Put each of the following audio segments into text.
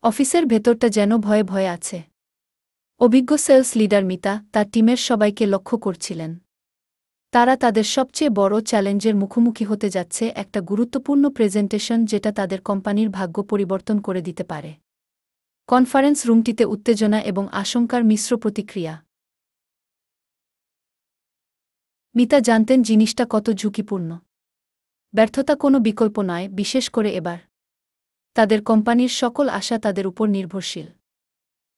অফিসের ভেতরটা যেন ভয়ে ভয়ে আছে। অভিজ্ঞ সেলস লিডার মিতা তার টিমের সবাইকে লক্ষ্য করছিলেন। তারা তাদের সবচেয়ে বড় চ্যালেঞ্জের মুখোমুখি হতে যাচ্ছে, একটা গুরুত্বপূর্ণ প্রেজেন্টেশন যেটা তাদের কোম্পানির ভাগ্য পরিবর্তন করে দিতে পারে। কনফারেন্স রুমটিতে উত্তেজনা এবং আশঙ্কার মিশ্র প্রতিক্রিয়া। মিতা জানতেন জিনিসটা কত ঝুঁকিপূর্ণ। ব্যর্থতা কোনো বিকল্প নয়, বিশেষ করে এবার। তাদের কোম্পানির সকল আশা তাদের উপর নির্ভরশীল।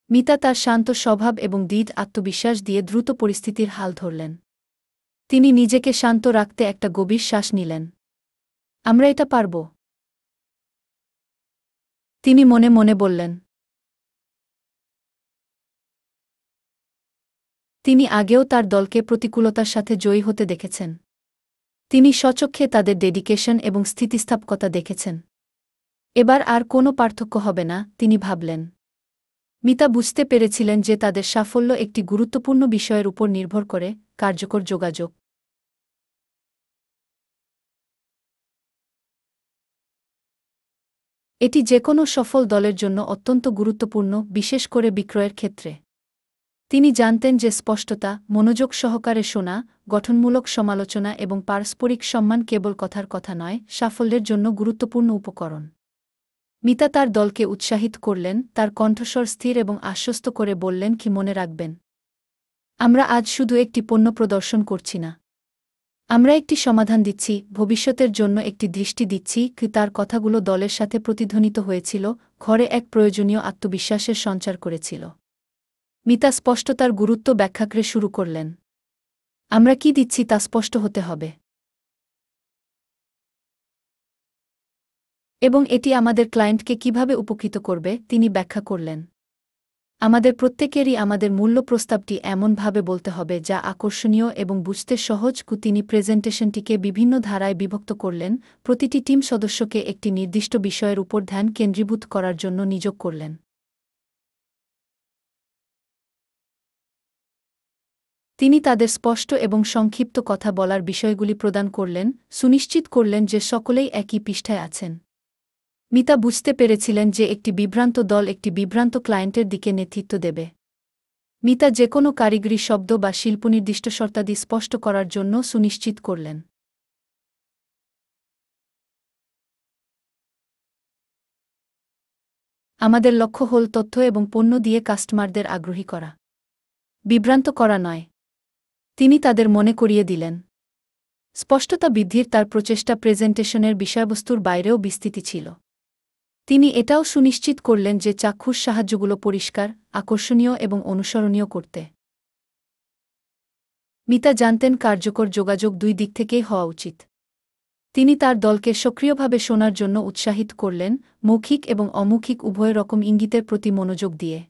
মিতা তার শান্ত স্বভাব এবং দৃঢ় আত্মবিশ্বাস দিয়ে দ্রুত পরিস্থিতির হাল ধরলেন। তিনি নিজেকে শান্ত রাখতে একটা গভীর শ্বাস নিলেন। আমরা এটা পারব, তিনি মনে মনে বললেন। তিনি আগেও তার দলকে প্রতিকূলতার সাথে জয়ী হতে দেখেছেন। তিনি স্বচক্ষে তাদের ডেডিকেশন এবং স্থিতিস্থাপকতা দেখেছেন। এবার আর কোনো পার্থক্য হবে না, তিনি ভাবলেন। মিতা বুঝতে পেরেছিলেন যে তাদের সাফল্য একটি গুরুত্বপূর্ণ বিষয়ের উপর নির্ভর করে, কার্যকর যোগাযোগ। এটি যেকোনো সফল দলের জন্য অত্যন্ত গুরুত্বপূর্ণ, বিশেষ করে বিক্রয়ের ক্ষেত্রে। তিনি জানতেন যে স্পষ্টতা, মনোযোগ সহকারে শোনা, গঠনমূলক সমালোচনা এবং পারস্পরিক সম্মান কেবল কথার কথা নয়, সাফল্যের জন্য গুরুত্বপূর্ণ উপকরণ। মিতা তার দলকে উৎসাহিত করলেন, তার কণ্ঠস্বর স্থির এবং আশ্বস্ত করে বললেন কি মনে রাখবেন। আমরা আজ শুধু একটি পণ্য প্রদর্শন করছি না। আমরা একটি সমাধান দিচ্ছি, ভবিষ্যতের জন্য একটি দৃষ্টি দিচ্ছি। কি তার কথাগুলো দলের সাথে প্রতিধ্বনিত হয়েছিল, ঘরে এক প্রয়োজনীয় আত্মবিশ্বাসের সঞ্চার করেছিল। মিতা স্পষ্টতার গুরুত্ব ব্যাখ্যা করে শুরু করলেন। আমরা কি দিচ্ছি তা স্পষ্ট হতে হবে। এবং এটি আমাদের ক্লায়েন্টকে কিভাবে উপকৃত করবে, তিনি ব্যাখ্যা করলেন। আমাদের প্রত্যেকেরই আমাদের মূল্য প্রস্তাবটি এমনভাবে বলতে হবে যা আকর্ষণীয় এবং বুঝতে সহজ। তিনি প্রেজেন্টেশনটিকে বিভিন্ন ধারায় বিভক্ত করলেন, প্রতিটি টিম সদস্যকে একটি নির্দিষ্ট বিষয়ের উপর ধ্যান কেন্দ্রীভূত করার জন্য নিয়োগ করলেন। তিনি তাদের স্পষ্ট এবং সংক্ষিপ্ত কথা বলার বিষয়গুলি প্রদান করলেন, সুনিশ্চিত করলেন যে সকলেই একই পৃষ্ঠায় আছেন। মিতা বুঝতে পেরেছিলেন যে একটি বিভ্রান্ত দল একটি বিভ্রান্ত ক্লায়েন্টের দিকে নেতৃত্ব দেবে। মিতা যেকোনো কারিগরি শব্দ বা শিল্পনির্দিষ্ট শর্তাদি স্পষ্ট করার জন্য সুনিশ্চিত করলেন। আমাদের লক্ষ্য হল তথ্য এবং পণ্য দিয়ে কাস্টমারদের আগ্রহী করা, বিভ্রান্ত করা নয়, তিনি তাদের মনে করিয়ে দিলেন। স্পষ্টতা বৃদ্ধির তার প্রচেষ্টা প্রেজেন্টেশনের বিষয়বস্তুর বাইরেও বিস্তৃতি ছিল। তিনি এটাও সুনিশ্চিত করলেন যে চাক্ষুষ সাহায্যগুলো পরিষ্কার, আকর্ষণীয় এবং অনুসরণীয় করতে। মিতা জানতেন কার্যকর যোগাযোগ দুই দিক থেকেই হওয়া উচিত। তিনি তার দলকে সক্রিয়ভাবে শোনার জন্য উৎসাহিত করলেন, মৌখিক এবং অমৌখিক উভয় রকম ইঙ্গিতের প্রতি মনোযোগ দিয়ে।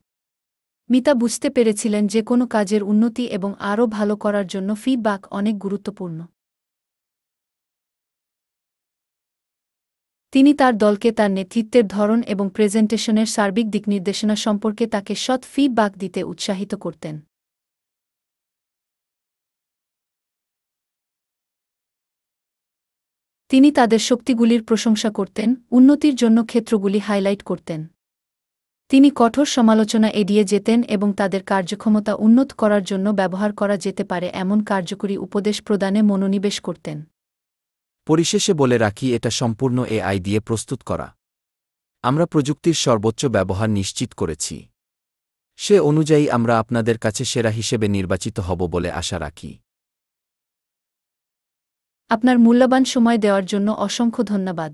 মিতা বুঝতে পেরেছিলেন যে কোনো কাজের উন্নতি এবং আরও ভালো করার জন্য ফিডব্যাক অনেক গুরুত্বপূর্ণ। তিনি তার দলকে তার নেতৃত্বের ধরন এবং প্রেজেন্টেশনের সার্বিক দিকনির্দেশনা সম্পর্কে তাকে সৎ ফিডব্যাক দিতে উৎসাহিত করতেন। তিনি তাদের শক্তিগুলির প্রশংসা করতেন, উন্নতির জন্য ক্ষেত্রগুলি হাইলাইট করতেন। তিনি কঠোর সমালোচনা এড়িয়ে যেতেন এবং তাদের কার্যক্ষমতা উন্নত করার জন্য ব্যবহার করা যেতে পারে এমন কার্যকরী উপদেশ প্রদানে মনোনিবেশ করতেন। পরিশেষে বলে রাখি, এটা সম্পূর্ণ এআই দিয়ে প্রস্তুত করা। আমরা প্রযুক্তির সর্বোচ্চ ব্যবহার নিশ্চিত করেছি। সে অনুযায়ী আমরা আপনাদের কাছে সেরা হিসেবে নির্বাচিত হব বলে আশা রাখি। আপনার মূল্যবান সময় দেওয়ার জন্য অসংখ্য ধন্যবাদ।